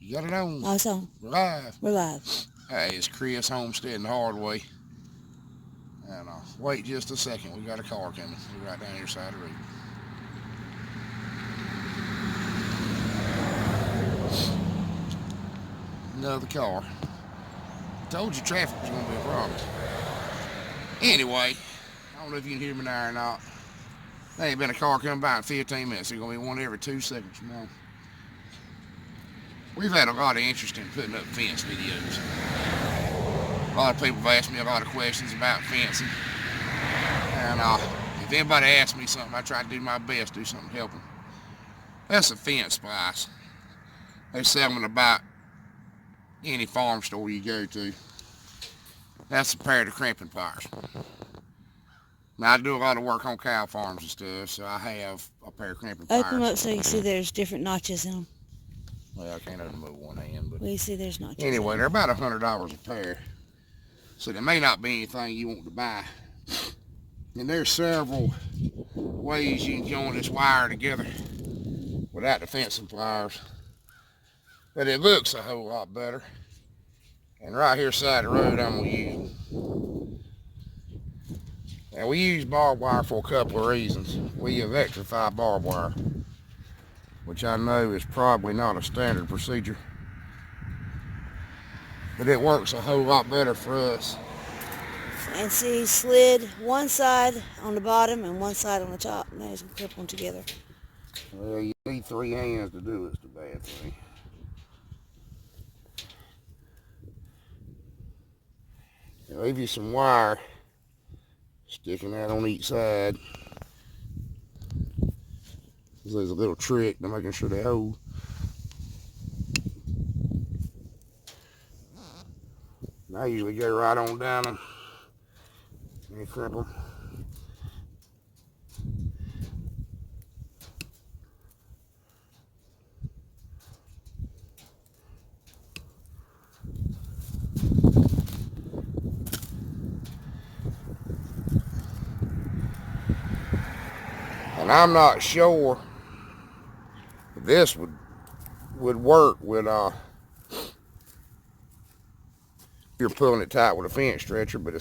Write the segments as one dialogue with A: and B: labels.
A: You got it on?
B: Oh, it's on.
A: We're live.
B: We're live.
A: Hey, it's Chris Homestead the hard way. And wait just a second. We got a car coming. We're right down here side of the road. Another car. Told you traffic was going to be a problem. Anyway, I don't know if you can hear me now or not. There ain't been a car coming by in 15 minutes. There's going to be one every 2 seconds from now. We've had a lot of interest in putting up fence videos. A lot of people have asked me a lot of questions about fencing. And if anybody asks me something, I try to do my best to do something to help them. That's a fence splice. They sell them in about any farm store you go to. That's a pair of cramping pliers. Now, I do a lot of work on cow farms and stuff, so I have a pair of cramping pliers.
B: Open them up so you can see there's different notches in them.
A: Well, I can't open them with one hand, but
B: Well, you see there's notches.
A: Anyway, they're about $100 a pair. So there may not be anything you want to buy. And there's several ways you can join this wire together without the fencing pliers. But it looks a whole lot better. And right here side of the road I'm going to use. Now we use barbed wire for a couple of reasons. We electrify barbed wire, which I know is probably not a standard procedure. But it works a whole lot better for us.
B: And see, slid one side on the bottom and one side on the top. Now he's going to clip them together.
A: Well, you need 3 hands to do it. It's the bad thing. I'll leave you some wire sticking out on each side. There's a little trick to making sure they hold. And I usually go right on down them and crimp them. And I'm not sure this would work with you're pulling it tight with a fence stretcher, but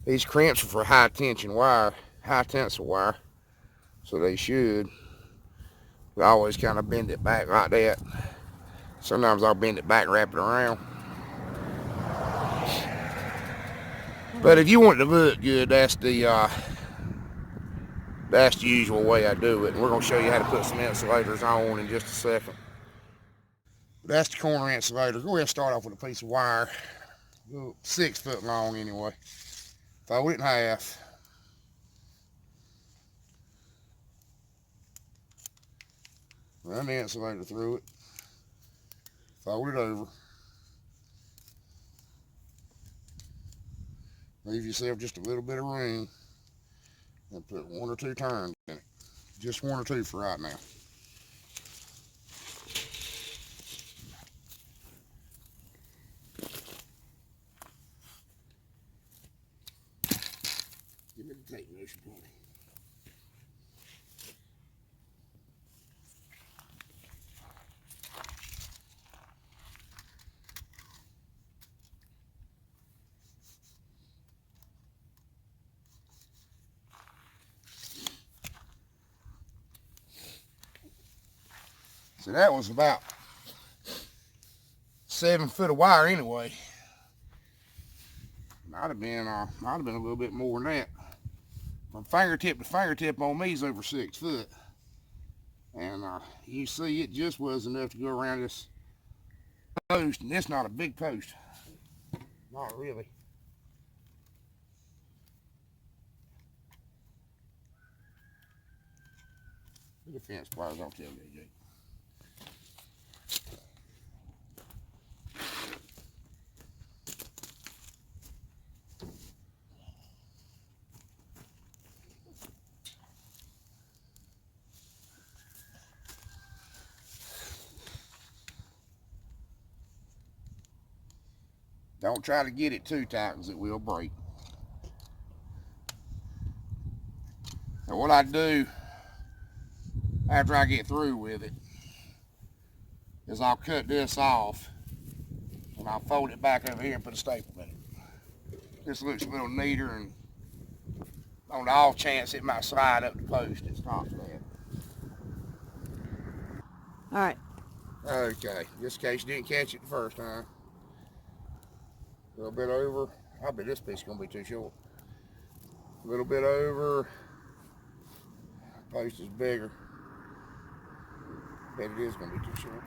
A: these crimps are for high tension wire, high tensile wire, so they should. I always kind of bend it back like that. Sometimes I'll bend it back, wrap it around. But if you want it to look good, that's the usual way I do it. And we're going to show you how to put some insulators on in just a second. That's the corner insulator. Go ahead and start off with a piece of wire, 6 foot long anyway. Fold it in half. Run the insulator through it. Fold it over. Leave yourself just a little bit of room and put 1 or 2 turns in it. Just 1 or 2 for right now. Give me the tape measure, buddy. So that was about 7 foot of wire anyway. Might have been a little bit more than that. From fingertip to fingertip on me is over 6 foot. And you see it just was enough to go around this post, and that's not a big post. Not really. Look at the fence pliers off tailgate, Jake. Don't try to get it too tight because it will break. Now what I do after I get through with it is I'll cut this off and I'll fold it back over here and put a staple in it. This looks a little neater, and on the off chance it might slide up the post, it's not bad.
B: Alright.
A: Okay, just in case you didn't catch it the first time. A little bit over. I bet this piece is going to be too short. A little bit over. Post is bigger. Bet it is going to be too short.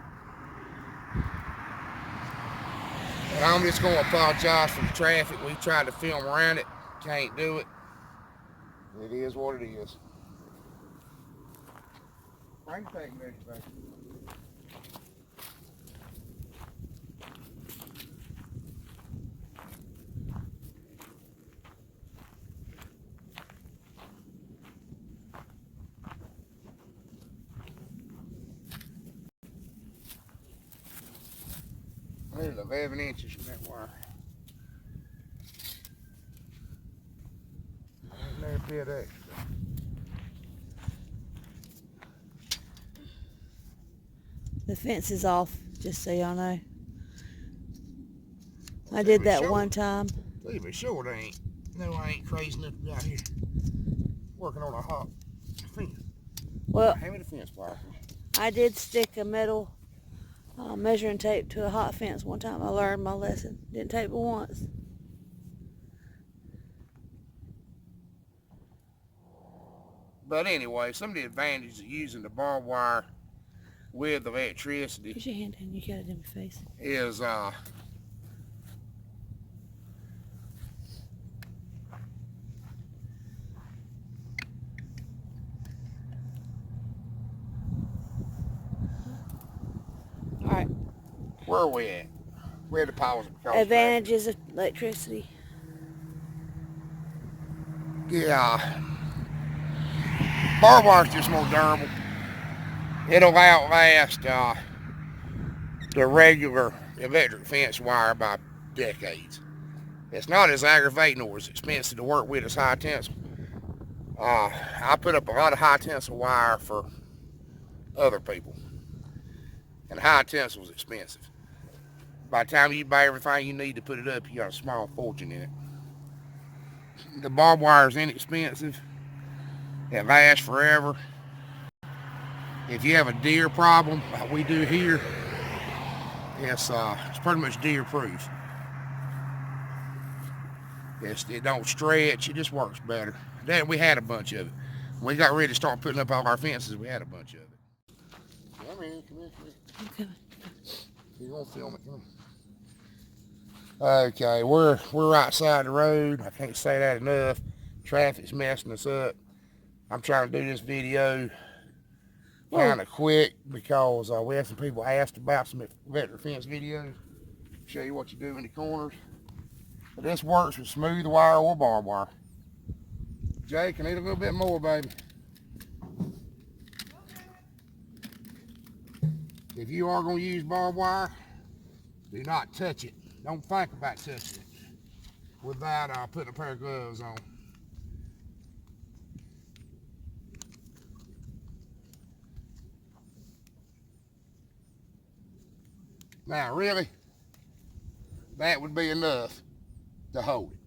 A: And I'm just going to apologize for the traffic. We tried to film around it. Can't do it. It is what it is. I can take it back. There's 11 inches from that wire. There's a bit extra.
B: The fence is off, just so y'all know. I did that one time.
A: Leave it short, ain't. No, I ain't crazy enough to be out here working on a hot fence.
B: Well,
A: Hand me the fence pliers.
B: I did stick a metal measuring tape to a hot fence one time. I learned my lesson. Didn't take but once.
A: But anyway, some of the advantages of using the barbed wire with electricity
B: Put your hand in. You got it in my face.
A: is
B: Alright.
A: where are we at? Where the pause?
B: Advantages of electricity.
A: Yeah. Barbed wire's just more durable. It'll outlast the regular electric fence wire by decades. It's not as aggravating or as expensive to work with as high tensile. I put up a lot of high tensile wire for other people, and high tensile is expensive. By the time you buy everything you need to put it up, you got a small fortune in it. The barbed wire is inexpensive. It lasts forever. If you have a deer problem, like we do here, it's pretty much deer proof. It don't stretch, it just works better. Then we had a bunch of it. When we got ready to start putting up all our fences, we had a bunch of it. Come here, come here, come here.
B: Okay.
A: You're gonna film it, come on. Okay, we're right side the road. I can't say that enough. Traffic's messing us up. I'm trying to do this video kind of quick because we have some people asked about some electric fence videos. Show you what you do in the corners. But this works with smooth wire or barbed wire. Jake, I need a little bit more, baby. If you are going to use barbed wire, do not touch it. Don't think about touching it without putting a pair of gloves on. Now, really, that would be enough to hold it.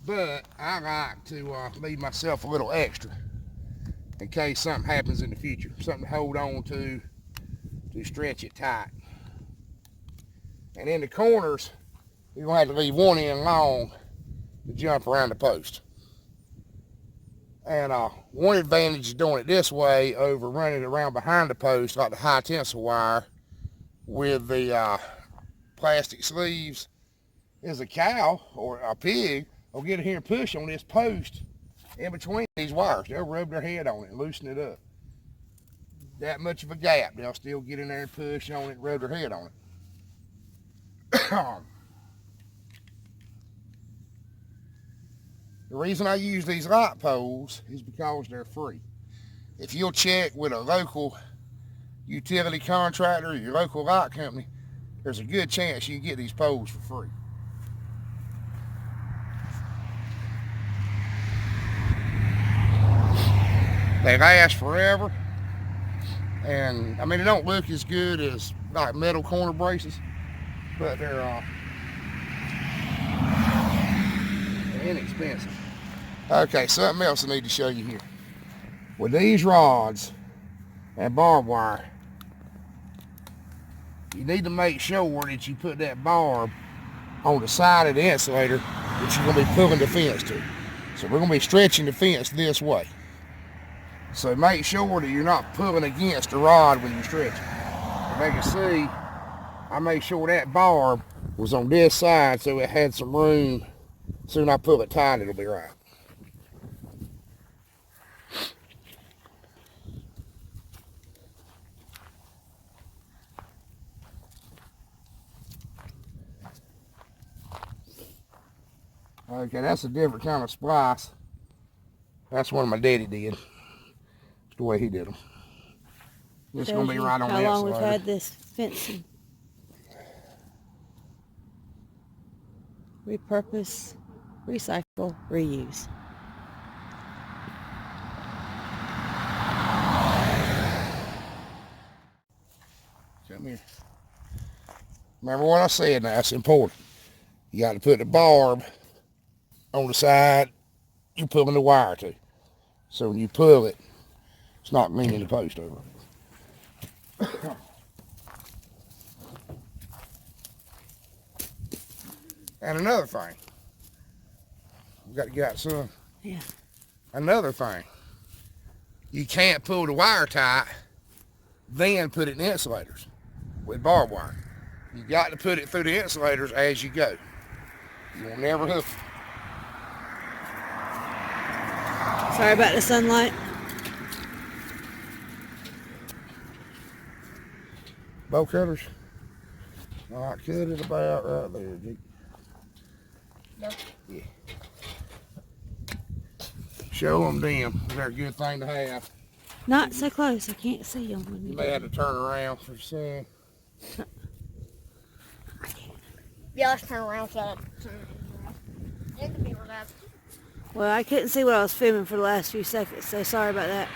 A: But I like to leave myself a little extra in case something happens in the future. Something to hold on to stretch it tight. And in the corners, you're going to have to leave one end long to jump around the post. And one advantage of doing it this way over running it around behind the post like the high tensile wire with the plastic sleeves is a cow or a pig will get in here and push on this post in between these wires. They'll rub their head on it and loosen it up. That much of a gap, they'll still get in there and push on it and rub their head on it. The reason I use these light poles is because they're free. If you'll check with a local utility contractor or your local light company, there's a good chance you can get these poles for free. They last forever, And I mean, they don't look as good as like metal corner braces, but they're inexpensive. Okay, something else I need to show you here. With these rods and barbed wire, you need to make sure that you put that barb on the side of the insulator that you're going to be pulling the fence to. So we're going to be stretching the fence this way. So make sure that you're not pulling against the rod when you're stretching. If you can see, I made sure that barb was on this side so it had some room. Soon I pull it tight, it'll be right. Okay, that's a different kind of splice. That's one my daddy did. It's the way he did them. It's going to be right on the insulator.
B: How long we've had this fencing. Repurpose, recycle, reuse.
A: Come here. Remember what I said now, it's important. You got to put the barb on the side you're pulling the wire to. So when you pull it, it's not leaning the post over. And another thing, we got to get out some.
B: Yeah.
A: Another thing, you can't pull the wire tight, then put it in the insulators with barbed wire. You got to put it through the insulators as you go. You will never hook it.
B: Sorry about the sunlight.
A: Bow cutters. All right, cut it about right there, Jake.
C: Nope.
A: Yeah. Show them them. They're a good thing to have.
B: Not so close. I can't see them. When
A: You may have to turn around for some.
C: Yeah, let's turn around so it can be relaxed.
B: Well, I couldn't see what I was filming for the last few seconds, so sorry about that.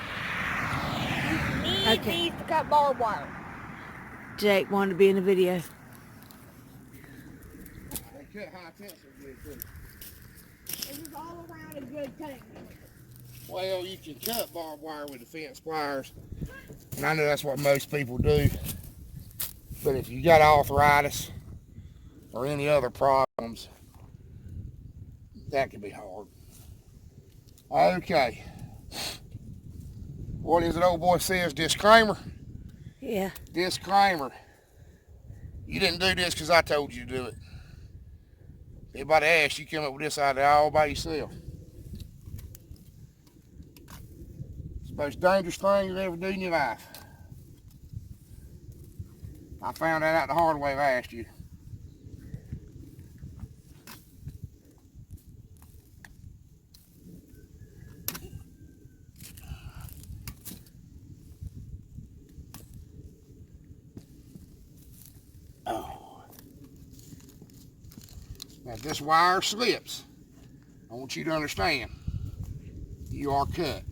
C: You need these to cut barbed wire.
B: Jake wanted to be in the video.
A: They cut high tensile good too.
C: This is all around a good thing.
A: Well, you can cut barbed wire with the fence pliers, and I know that's what most people do. But if you got arthritis or any other problems, that can be hard. Okay. What is it old boy says? Disclaimer?
B: Yeah.
A: Disclaimer. You didn't do this because I told you to do it. If anybody asks, you come up with this idea all by yourself. It's the most dangerous thing you'll ever do in your life. I found that out the hard way last year. Oh. Now if this wire slips, I want you to understand, you are cut.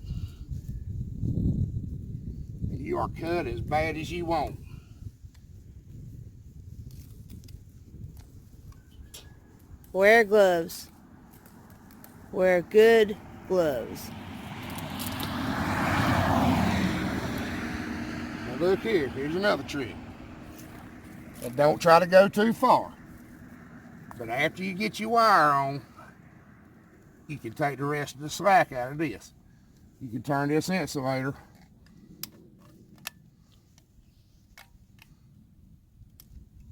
A: And you are cut as bad as you want.
B: Wear gloves. Wear good gloves.
A: Now look here, here's another trick. And don't try to go too far. But after you get your wire on, you can take the rest of the slack out of this. You can turn this insulator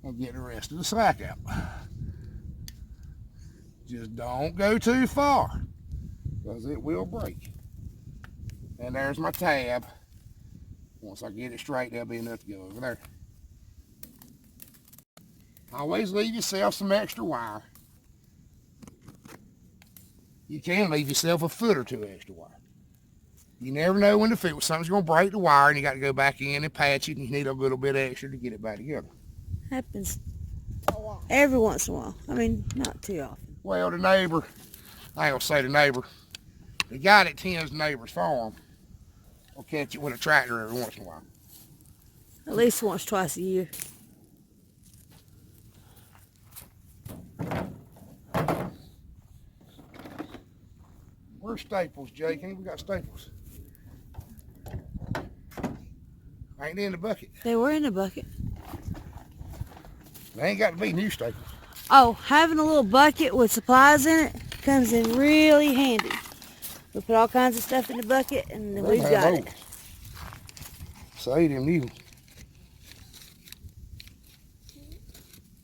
A: and get the rest of the slack out. Just don't go too far, because it will break. And there's my tab. Once I get it straight, there'll be enough to go over there. Always leave yourself some extra wire. You can leave yourself a foot or two extra wire. You never know when something's going to break the wire and you got to go back in and patch it and you need a little bit extra to get it back together.
B: Happens every once in a while. I mean, not too often.
A: Well, the neighbor, I ain't going to say the neighbor, the guy that tends the neighbor's farm will catch it with a tractor every once in a while.
B: At least once, twice a year.
A: Where's Staples, Jake? Ain't we got Staples? Ain't they in the bucket?
B: They were in the bucket.
A: They ain't got to be new Staples.
B: Oh, having a little bucket with supplies in it comes in really handy. We put all kinds of stuff in the bucket, and then we've got it.
A: Save them new.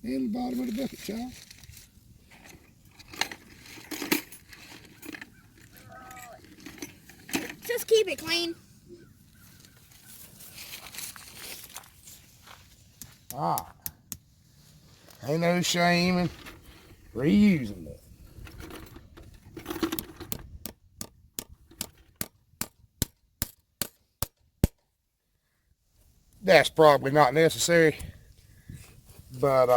A: In the bottom of the bucket, child.
C: Just keep it clean.
A: Ah. Ain't no shame in reusing that. That's probably not necessary, but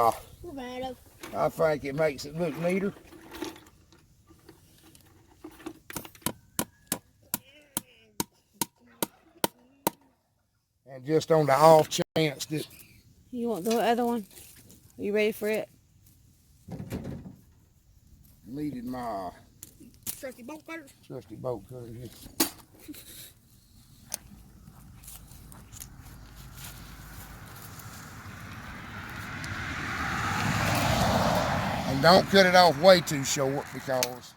A: I think it makes it look neater. And just on the off chance that...
B: You want the other one? Are you ready for it?
A: Needed my
C: Trusty bolt cutter.
A: trusty bolt cutter here. And don't cut it off way too short, because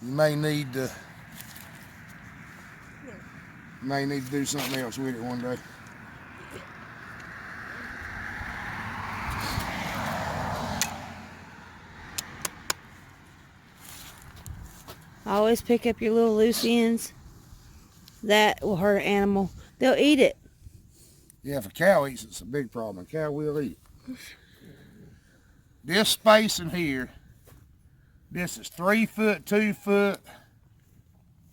A: you may need to do something else with it one day.
B: Always pick up your little loose ends. That will hurt an animal. They'll eat it.
A: Yeah, if a cow eats it, it's a big problem. A cow will eat it. This space in here, this is 3 foot, 2 foot,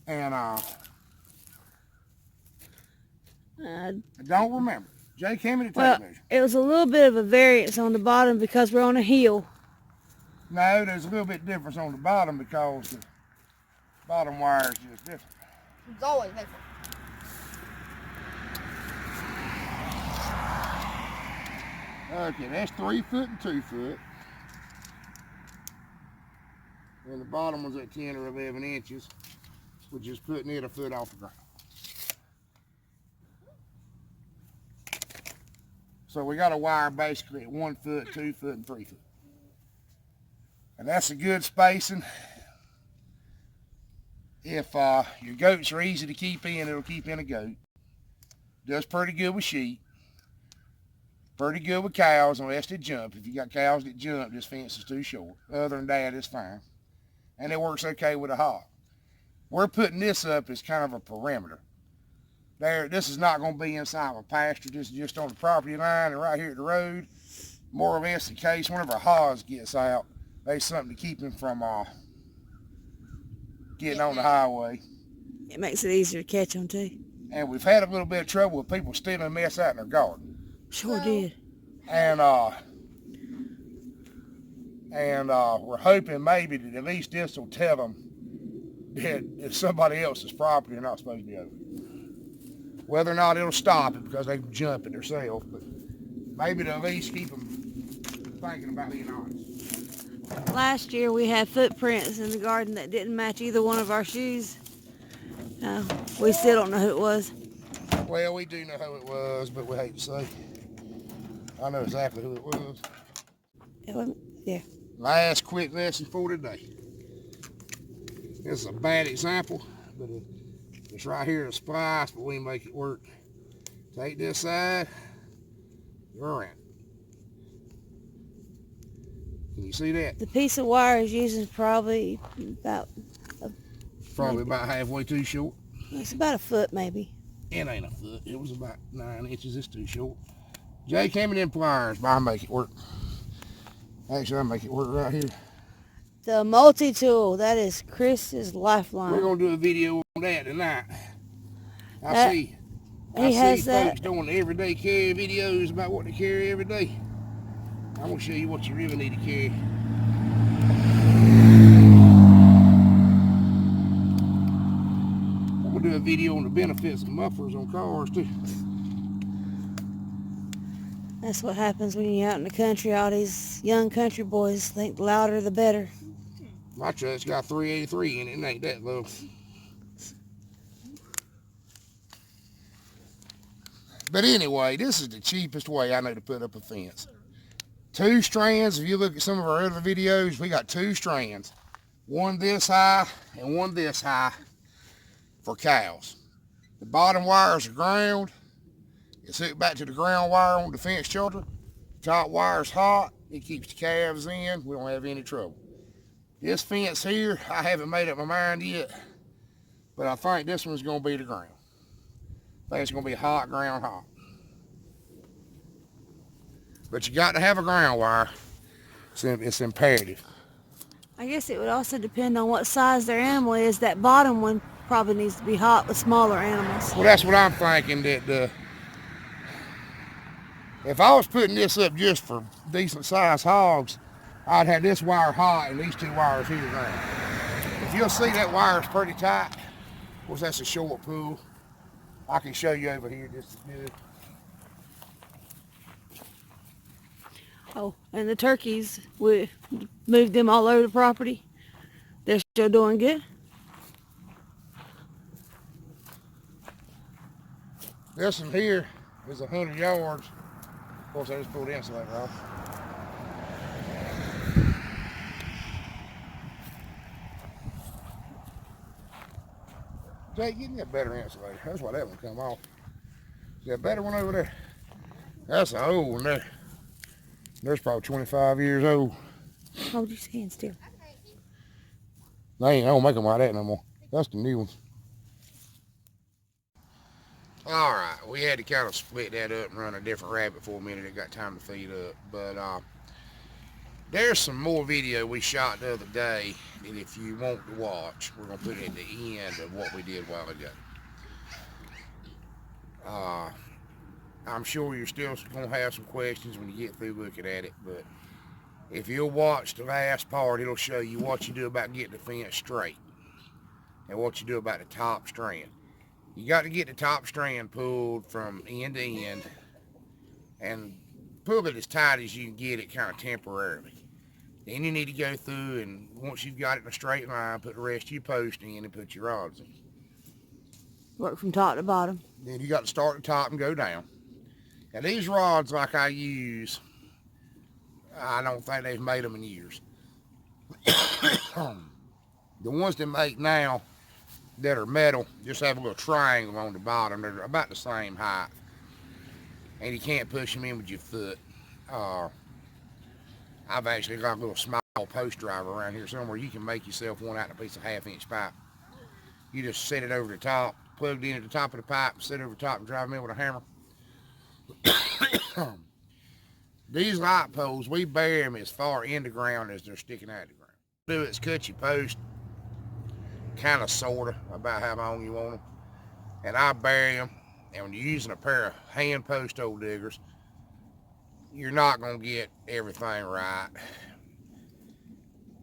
A: and I don't remember. Jake, how many tape measure?
B: It was a little bit of a variance on the bottom because we're on a hill.
A: No, there's a little bit difference on the bottom because the bottom wire is just different.
C: It's always different.
A: Okay, that's 3 foot and 2 foot. And the bottom one's at 10 or 11 inches, which is putting it a foot off the ground. So we got a wire basically at 1 foot, 2 foot, and 3 foot. And that's a good spacing. If your goats are easy to keep in, it'll keep in a goat. Does pretty good with sheep. Pretty good with cows unless they jump. If you got cows that jump, this fence is too short. Other than that, it's fine. And it works okay with a hog. We're putting this up as kind of a perimeter. This is not going to be inside of a pasture. This is just on the property line and right here at the road. More or less in case whenever a hog gets out, there's something to keep him from getting on the highway.
B: It makes it easier to catch them too.
A: And we've had a little bit of trouble with people stealing mess out in their garden.
B: Sure did.
A: And we're hoping maybe that at least this will tell them that it's somebody else's property they're not supposed to be over. Whether or not it'll stop it because they can jump it themselves, but maybe to at least keep them thinking about being honest.
B: Last year we had footprints in the garden that didn't match either one of our shoes. We still don't know who it was.
A: Well, we do know who it was, but we hate to say. I know exactly who it was.
B: Yeah.
A: Last quick lesson for today. This is a bad example, but it's right here to splice, but we make it work. Take this side, you're in. Can you see that?
B: The piece of wire is using probably about
A: halfway too short.
B: It's about a foot maybe.
A: It ain't a foot. It was about 9 inches. It's too short. Jake, hand me them pliers, but I'll make it work. Actually, I'll make it work right here.
B: The multi-tool, that is Chris's lifeline.
A: We're going to do a video on that tonight. I see folks doing everyday carry videos about what they carry every day. I'm going to show you what you really need to carry. I'm going to do a video on the benefits of mufflers on cars too.
B: That's what happens when you're out in the country. All these young country boys think the louder the better.
A: My truck's got 383 in it. It ain't that low. But anyway, this is the cheapest way I know to put up a fence. 2 strands. If you look at some of our other videos, we got 2 strands. One this high and one this high for cows. The bottom wires are ground. It's hooked back to the ground wire on the fence shelter. Top wire's hot. It keeps the calves in. We don't have any trouble. This fence here, I haven't made up my mind yet, but I think this one's going to be the ground. I think it's going to be hot ground hot. But you got to have a ground wire. It's imperative.
B: I guess it would also depend on what size their animal is. That bottom one probably needs to be hot with smaller animals.
A: Well, that's what I'm thinking, that if I was putting this up just for decent sized hogs, I'd have this wire hot and these 2 wires here ground. If you'll see, that wire is pretty tight. Of course, that's a short pool. I can show you over here just as good.
B: Oh, and the turkeys, we moved them all over the property. They're still doing good.
A: This one here is 100 yards. Of course, I just pulled the insulator off. Jake, give me a better insulator. That's why that one come off. Is there a better one over there? That's an old one there. There's probably 25 years old.
B: Hold your hand still.
A: I don't make them like that no more. That's the new ones. All right, we had to kind of split that up and run a different rabbit for a minute. It got time to feed up. But there's some more video we shot the other day that if you want to watch, we're going to put it at the end of what we did a while ago. I'm sure you're still going to have some questions when you get through looking at it, but if you'll watch the last part, it'll show you what you do about getting the fence straight and what you do about the top strand. You got to get the top strand pulled from end to end and pull it as tight as you can get it kind of temporarily. Then you need to go through, and once you've got it in a straight line, put the rest of your post in and put your rods in.
B: Work from top to bottom.
A: Then you got to start at the top and go down. Now these rods like I use, I don't think they've made them in years. The ones they make now that are metal just have a little triangle on the bottom. They're about the same height. And you can't push them in with your foot. I've actually got a little small post driver around here somewhere. You can make yourself one out of a piece of 1/2-inch pipe. You just set it over the top, plugged in at the top of the pipe, set it over the top and drive them in with a hammer. These light poles, we bury them as far in the ground as they're sticking out of the ground. Do is cut your post, kind of, sort of, about how long you want them. And I bury them, and when you're using a pair of hand post hole diggers, you're not going to get everything right.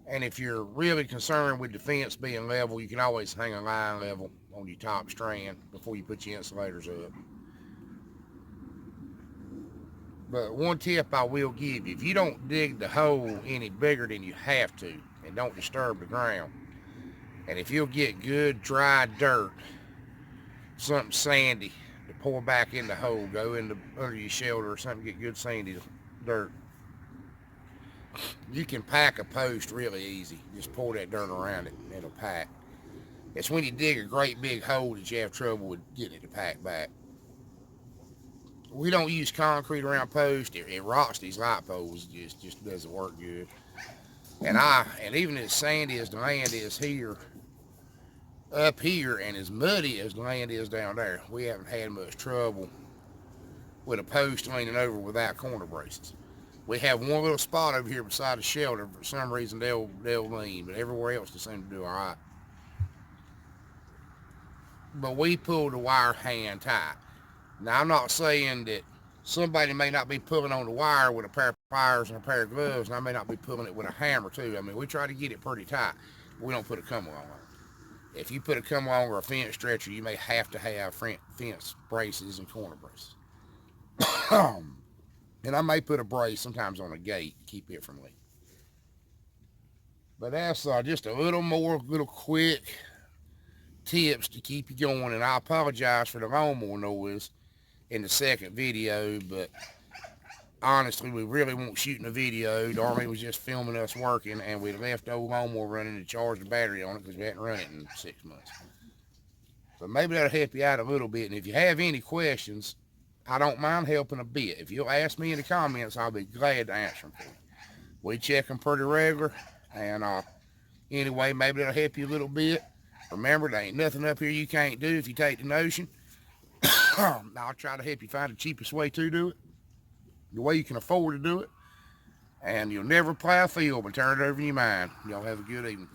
A: And if you're really concerned with the fence being level, you can always hang a line level on your top strand before you put your insulators up. But one tip I will give you, if you don't dig the hole any bigger than you have to, and don't disturb the ground, and if you'll get good dry dirt, something sandy, to pour back in the hole, go in under your shelter or something, get good sandy dirt, you can pack a post really easy. Just pour that dirt around it and it'll pack. It's when you dig a great big hole that you have trouble with getting it to pack back. We don't use concrete around posts. It rots these light poles. It just doesn't work good. And even as sandy as the land is here, up here, and as muddy as the land is down there, we haven't had much trouble with a post leaning over without corner braces. We have one little spot over here beside the shelter. For some reason, they'll lean, but everywhere else they seem to do all right. But we pull the wire hand tight. Now, I'm not saying that somebody may not be pulling on the wire with a pair of pliers and a pair of gloves, and I may not be pulling it with a hammer too. I mean, we try to get it pretty tight. We don't put a come along on it. If you put a come along or a fence stretcher, you may have to have fence braces and corner braces. And I may put a brace sometimes on a gate to keep it from leaking. But that's just a little quick tips to keep you going. And I apologize for the lawnmower noise in the second video, but honestly, we really weren't shooting a video. Darlene was just filming us working, and we left the old lawnmower running to charge the battery on it because we hadn't run it in 6 months. So maybe that'll help you out a little bit. And if you have any questions, I don't mind helping a bit. If you'll ask me in the comments, I'll be glad to answer them for you. We check them pretty regular, and anyway, maybe that'll help you a little bit. Remember, there ain't nothing up here you can't do if you take the notion. I'll try to help you find the cheapest way to do it, the way you can afford to do it, and you'll never plow a field but turn it over in your mind. Y'all have a good evening.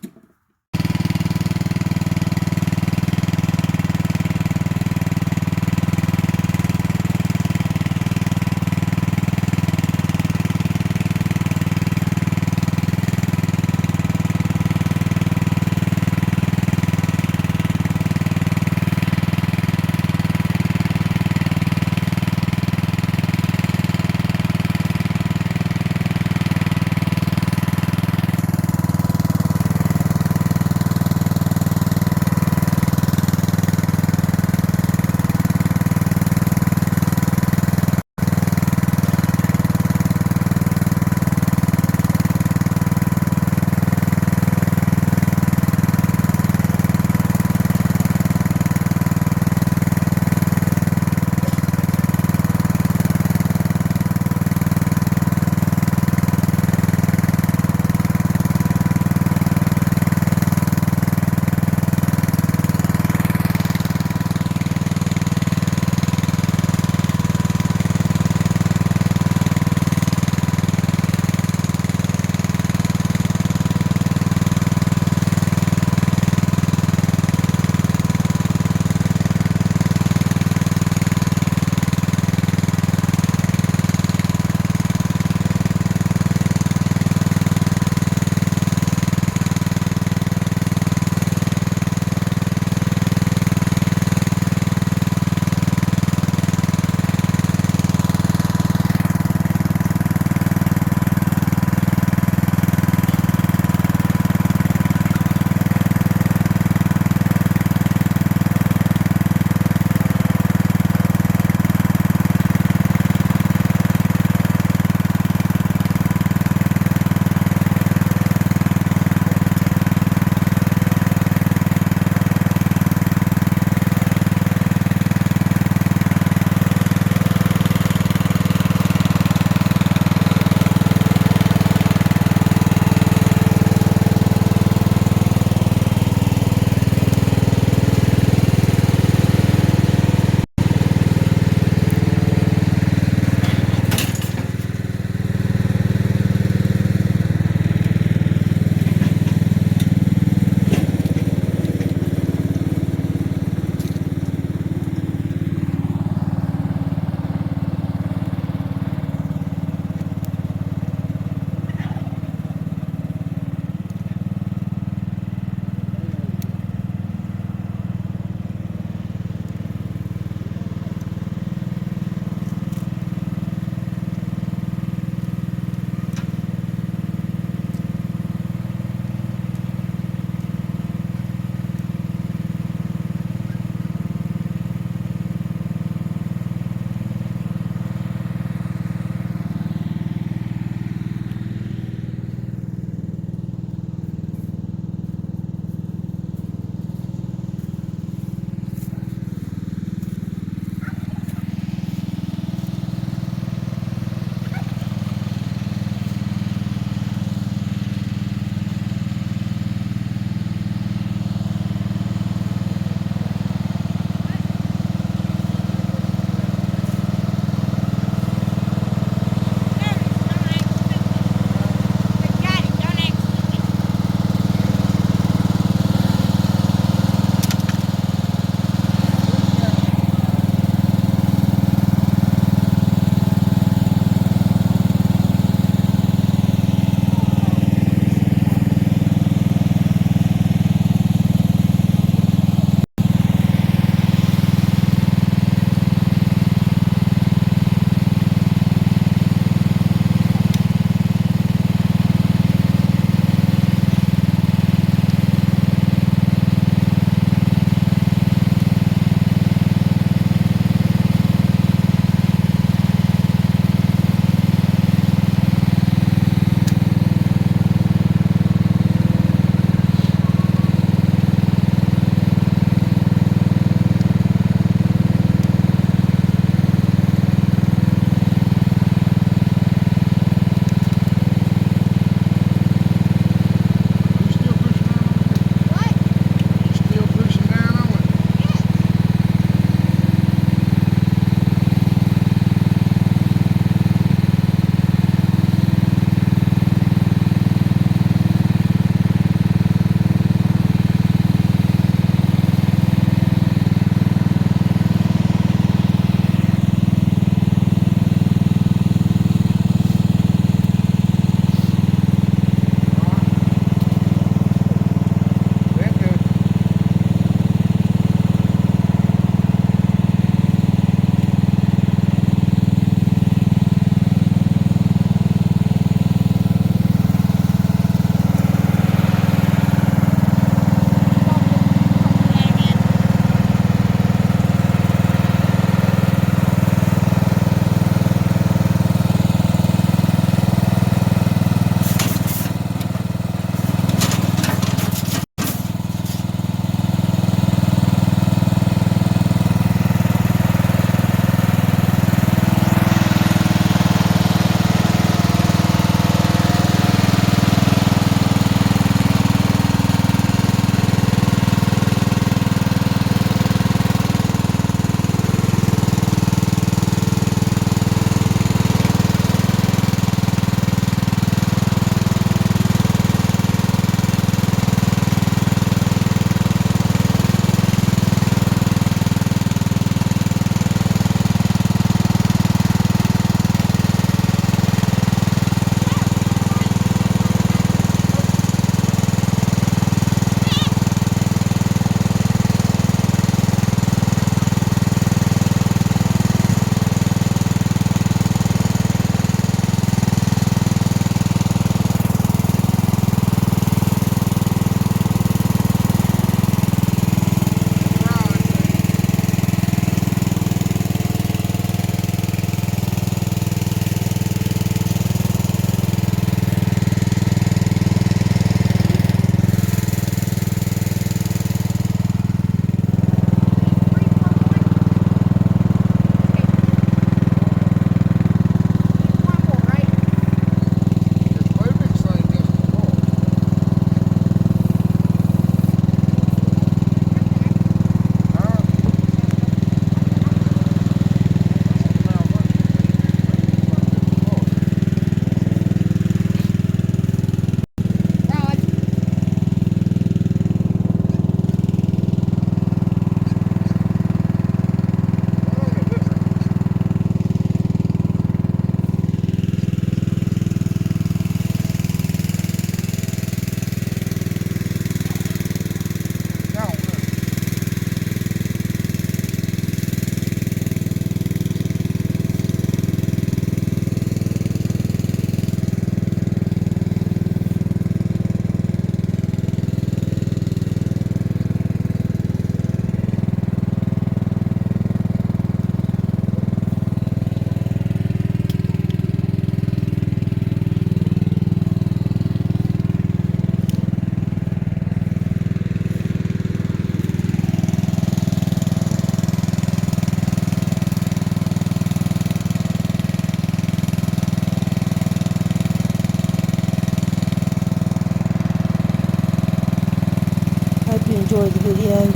B: enjoyed the video,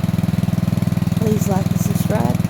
B: please like and subscribe.